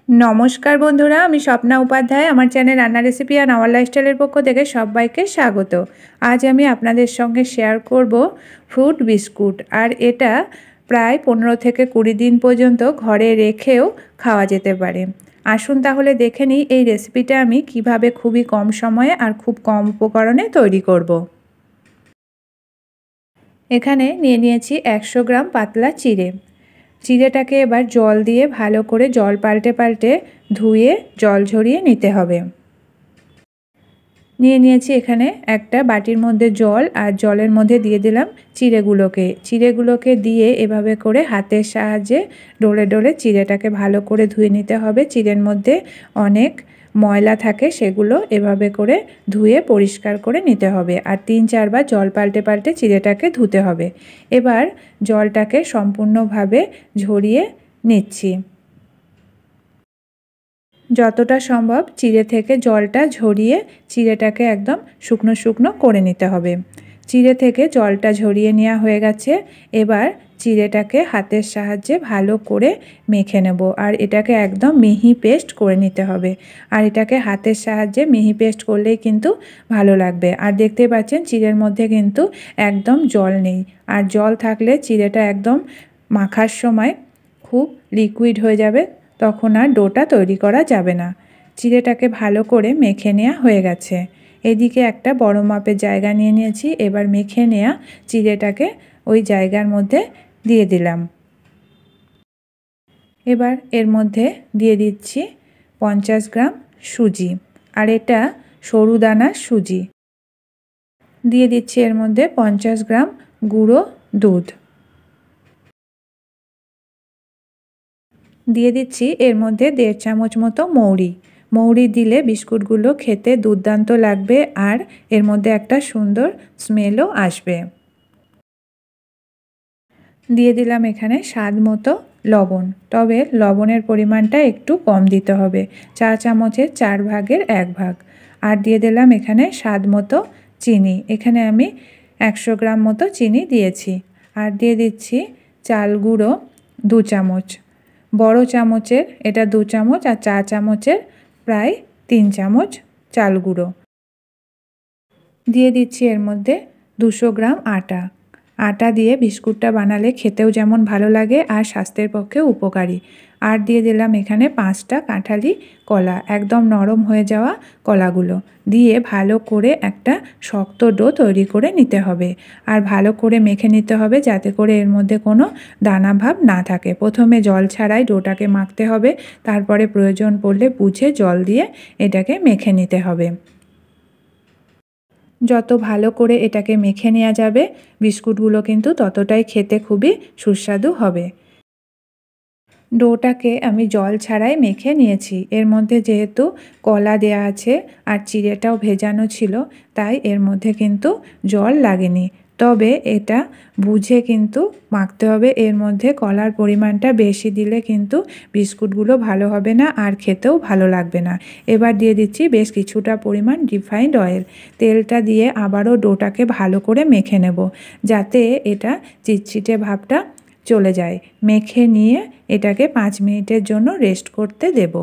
नमस्कार बंधुरा आमी स्वप्ना उपाध्याय आमार चैनल रान्ना रेसिपि एंड आवर लाइफस्टाइलेर पक्ष थेके सबाइके स्वागत। आज आमी आपनादेर संगे शेयर करब फ्रूट बिस्कुट और एटा प्राय 15 থেকে 20 दिन पर्यन्त घरे रेखेও खावा जेते पारे। आसुन ताहले देखे निई এই রেসিপিটা आमी किभाबे खूबই कम समये और खूब कम उपकरणे तैरी करब। एखाने निये नियेछि 100 ग्राम पातला चिड़े। चिड़ेटाके एबार जल दिए भालो करे जल पाल्टे पाल्टे धुए जल झरिए निते हबे। निये नियेछि एखाने एकटा बाटिर मध्य जल और जलेर मध्य दिए दिलाम चिड़ेगुलोके दिए एभाবে करे हाथेर साहाज्ये डोले डोले चिड़ेटाके भालो करे धुए निते हबे। चिड़ेर मध्य अनेक मयला थाके सेगुलो एभाবে करे धुए परिष्कार करे निते हबे और 3-4 बार जल पाल्टे पाल्टे चिड़ेटाके धुते हबे। एबार जलटाके सम्पूर्णभावे झरिए निচ্ছি। যতটা সম্ভব চিড়ে থেকে জলটা ঝরিয়ে চিড়েটাকে একদম শুকনো শুকনো করে নিতে হবে। চিড়ে থেকে জলটা ঝরিয়ে নেওয়া হয়ে গেছে। এবার চিড়েটাকে হাতের সাহায্যে ভালো করে মেখে নেব আর এটাকে একদম মিহি পেস্ট করে নিতে হবে। আর এটাকে হাতের সাহায্যে মিহি পেস্ট করলেই কিন্তু ভালো লাগবে। আর দেখতে পাচ্ছেন চিড়ের মধ্যে কিন্তু একদম জল নেই। আর জল থাকলে চিড়েটা একদম মাখার সময় খুব লিকুইড হয়ে যাবে, তখন আর ডোটা তৈরি করা যাবে না। চিড়েটাকে ভালো করে মেখে নেওয়া হয়ে গেছে। এদিকে একটা বড় মাপের জায়গা নিয়ে নিয়েছি। এবার মেখে নেওয়া চিড়েটাকে ওই জায়গার মধ্যে দিয়ে দিলাম। এবার এর মধ্যে দিয়ে দিচ্ছি 50 গ্রাম সুজি আর এটা সরু দানার সুজি। দিয়ে দিচ্ছি এর মধ্যে 50 গ্রাম গুঁড়ো দুধ। দিয়ে দিচ্ছি এর মধ্যে 1.5 চামচ মতো মৌরি দিলে বিস্কুটগুলো খেতে দুর্দান্ত লাগবে আর এর মধ্যে একটা সুন্দর স্মেলও আসবে। দিয়ে দিলাম এখানে স্বাদ মতো লবণ, তবে লবণের পরিমাণটা একটু কম দিতে হবে, 4 চামচের 4 ভাগের 1 ভাগ। আর দিয়ে দিলাম এখানে স্বাদ মতো চিনি, এখানে আমি 100 গ্রাম মতো চিনি দিয়েছি। আর দিয়ে দিচ্ছি চাল গুঁড়ো 2 চামচ, বড় চামচের এটা 2 চামচ আর 4 চামচের প্রায় 3 চামচ চাল গুঁড়ো। দিয়ে দিচ্ছি এর মধ্যে 200 গ্রাম আটা দিয়ে বিস্কুটটা বানালে খেতেও যেমন ভালো লাগে আর স্বাস্থ্যের পক্ষেও উপকারী। আর দিয়ে দিলাম এখানে 5টা কাঁঠালি কলা, একদম নরম হয়ে যাওয়া কলাগুলো দিয়ে ভালো করে একটা শক্ত ডো তৈরি করে নিতে হবে। আর ভালো করে মেখে নিতে হবে যাতে করে এর মধ্যে কোনো দানা ভাব না থাকে। প্রথমে জল ছাড়াই ডোটাকে মাখতে হবে, তারপরে প্রয়োজন পড়লে বুঝে জল দিয়ে এটাকে মেখে নিতে হবে। যত ভালো করে এটাকে মেখে নেওয়া যাবে বিস্কুটগুলো কিন্তু ততটাই খেতে খুবই সুস্বাদু হবে। ডোটাকে আমি জল ছাড়াই মেখে নিয়েছি। এর মধ্যে যেহেতু কলা দেয়া আছে আর চিড়েটাও ভেজানো ছিল তাই এর মধ্যে কিন্তু জল লাগেনি, তবে এটা বুঝে কিন্তু মাখতে হবে। এর মধ্যে কলার পরিমাণটা বেশি দিলে কিন্তু বিস্কুটগুলো ভালো হবে না আর খেতেও ভালো লাগবে না। এবার দিয়ে দিচ্ছি বেশ কিছুটা পরিমাণ রিফাইন্ড অয়েল। তেলটা দিয়ে আবারও ডোটাকে ভালো করে মেখে নেব যাতে এটা চিটচিটে ভাবটা চলে যায়। মেখে নিয়ে এটাকে 5 মিনিটের জন্য রেস্ট করতে দেব।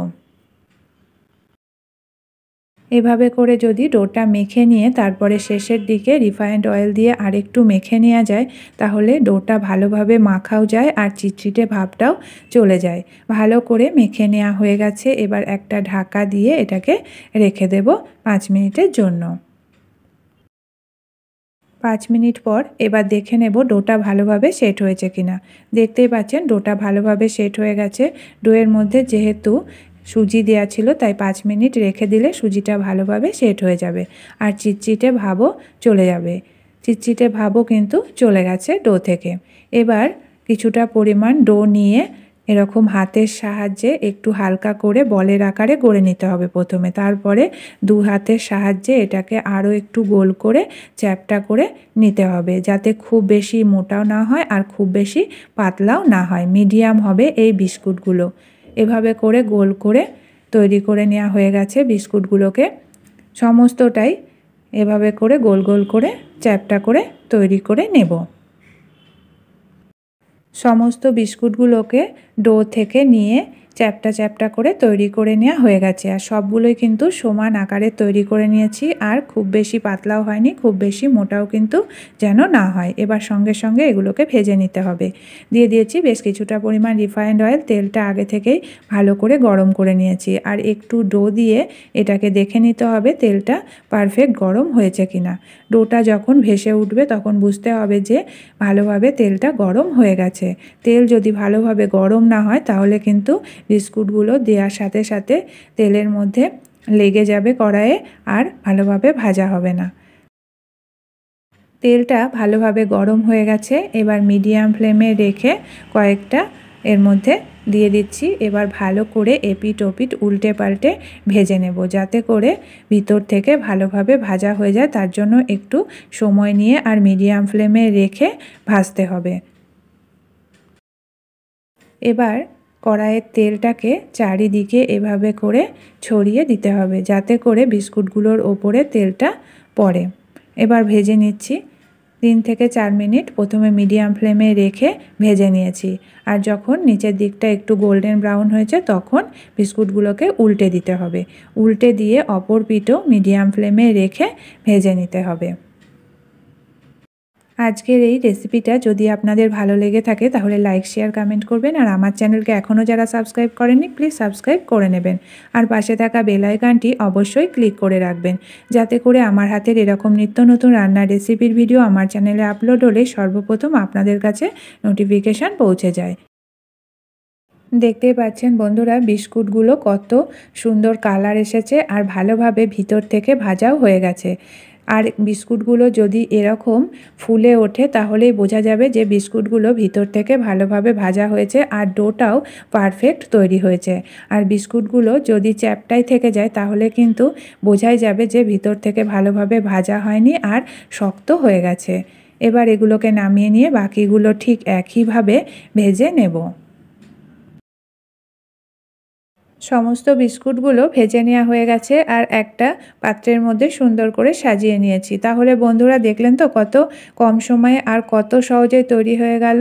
এভাবে করে যদি ডোটা মেখে নিয়ে তারপরে শেষের দিকে রিফাইন্ড অয়েল দিয়ে আরেকটু মেখে নেওয়া যায় তাহলে ডোটা ভালোভাবে মাখাও যায় আর চিটচিটে ভাবটাও চলে যায়। ভালো করে মেখে নেওয়া হয়ে গেছে। এবার একটা ঢাকা দিয়ে এটাকে রেখে দেব 5 মিনিটের জন্য। 5 মিনিট পর এবার দেখে নেব ডোটা ভালোভাবে সেট হয়েছে কিনা। দেখতেই পাচ্ছেন ডোটা ভালোভাবে সেট হয়ে গেছে। ডোয়ের মধ্যে যেহেতু সুজি দেওয়া ছিল তাই 5 মিনিট রেখে দিলে সুজিটা ভালোভাবে সেট হয়ে যাবে আর চিটচিটে ভাবও চলে যাবে। চিটচিটে ভাবও কিন্তু চলে গেছে ডো থেকে। এবার কিছুটা পরিমাণ ডো নিয়ে এরকম হাতের সাহায্যে একটু হালকা করে বলের আকারে গড়ে নিতে হবে প্রথমে, তারপরে 2 হাতের সাহায্যে এটাকে আরও একটু গোল করে চ্যাপ্টা করে নিতে হবে যাতে খুব বেশি মোটাও না হয় আর খুব বেশি পাতলাও না হয়, মিডিয়াম হবে এই বিস্কুটগুলো। এভাবে করে গোল করে তৈরি করে নেওয়া হয়ে গেছে বিস্কুটগুলোকে। সমস্তটাই এভাবে করে গোল গোল করে চ্যাপ্টা করে তৈরি করে নেব। সমস্ত বিস্কুটগুলোকে ডো থেকে নিয়ে চ্যাপ্টা চ্যাপ্টা করে তৈরি করে নেওয়া হয়ে গেছে। আর সবগুলোই কিন্তু সমান আকারে তৈরি করে নিয়েছি। আর খুব বেশি পাতলাও হয়নি, খুব বেশি মোটাও কিন্তু যেন না হয়। এবার সঙ্গে সঙ্গে এগুলোকে ভেজে নিতে হবে। দিয়ে দিয়েছি বেশ কিছুটা পরিমাণ রিফাইন্ড অয়েল। তেলটা আগে থেকেই ভালো করে গরম করে নিয়েছি। আর একটু ডো দিয়ে এটাকে দেখে নিতে হবে তেলটা পারফেক্ট গরম হয়েছে কিনা। ডোটা যখন ভেসে উঠবে তখন বুঝতে হবে যে ভালোভাবে তেলটা গরম হয়ে গেছে। তেল যদি ভালোভাবে গরম না হয় তাহলে কিন্তু বিস্কুটগুলো দেওয়ার সাথে সাথে তেলের মধ্যে লেগে যাবে কড়াইয়ে, আর ভালোভাবে ভাজা হবে না। তেলটা ভালোভাবে গরম হয়ে গেছে। এবার মিডিয়াম ফ্লেমে রেখে কয়েকটা এর মধ্যে দিয়ে দিচ্ছি। এবার ভালো করে এপিট ওপিট উল্টে পাল্টে ভেজে নেব, যাতে করে ভিতর থেকে ভালোভাবে ভাজা হয়ে যায়। তার জন্য একটু সময় নিয়ে আর মিডিয়াম ফ্লেমে রেখে ভাজতে হবে। এবার কড়াইয়ের তেলটাকে চারিদিকে এভাবে করে ছড়িয়ে দিতে হবে, যাতে করে বিস্কুটগুলোর ওপরে তেলটা পড়ে। এবার ভেজে নিচ্ছি। 3 থেকে 4 মিনিট প্রথমে মিডিয়াম ফ্লেমে রেখে ভেজে নিয়েছি। আর যখন নিচের দিকটা একটু গোল্ডেন ব্রাউন হয়েছে তখন বিস্কুটগুলোকে উল্টে দিতে হবে। উল্টে দিয়ে অপর পিঠও মিডিয়াম ফ্লেমে রেখে ভেজে নিতে হবে। আজকের এই রেসিপিটা যদি আপনাদের ভালো লেগে থাকে তাহলে লাইক, শেয়ার, কমেন্ট করবেন। আর আমার চ্যানেলকে এখনও যারা সাবস্ক্রাইব করেননি প্লিজ সাবস্ক্রাইব করে নেবেন। আর পাশে থাকা বেল আইকনটি অবশ্যই ক্লিক করে রাখবেন, যাতে করে আমার হাতের এরকম নিত্য নতুন রান্নার রেসিপির ভিডিও আমার চ্যানেলে আপলোড হলে সর্বপ্রথম আপনাদের কাছে নোটিফিকেশান পৌঁছে যায়। দেখতেই পাচ্ছেন বন্ধুরা বিস্কুটগুলো কত সুন্দর কালার এসেছে আর ভালোভাবে ভিতর থেকে ভাজাও হয়ে গেছে। আর বিস্কুটগুলো যদি এরকম ফুলে ওঠে তাহলেই বোঝা যাবে যে বিস্কুটগুলো ভিতর থেকে ভালোভাবে ভাজা হয়েছে আর ডোটাও পারফেক্ট তৈরি হয়েছে। আর বিস্কুটগুলো যদি চ্যাপটাই থেকে যায় তাহলে কিন্তু বোঝাই যাবে যে ভিতর থেকে ভালোভাবে ভাজা হয়নি আর শক্ত হয়ে গেছে। এবার এগুলোকে নামিয়ে নিয়ে বাকিগুলো ঠিক একইভাবে ভেজে নেব। সমস্ত বিস্কুটগুলো ভেজে নেওয়া হয়ে গেছে আর একটা পাত্রের মধ্যে সুন্দর করে সাজিয়ে নিয়েছি। তাহলে বন্ধুরা দেখলেন তো কত কম সময়ে আর কত সহজে তৈরি হয়ে গেল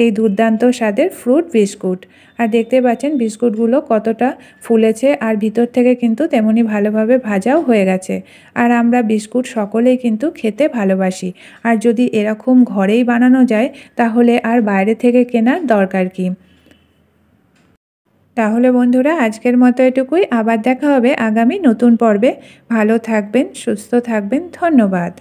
এই দুর্দান্ত স্বাদের ফ্রুট বিস্কুট। আর দেখতে পাচ্ছেন বিস্কুটগুলো কতটা ফুলেছে আর ভিতর থেকে কিন্তু তেমনি ভালোভাবে ভাজাও হয়ে গেছে। আর আমরা বিস্কুট সকলেই কিন্তু খেতে ভালোবাসি। আর যদি এরকম ঘরেই বানানো যায় তাহলে আর বাইরে থেকে কেনার দরকার কি। তাহলে বন্ধুরা আজকের মতো এটুকুই। আবার দেখা হবে আগামী নতুন পর্বে। ভালো থাকবেন, সুস্থ থাকবেন। ধন্যবাদ।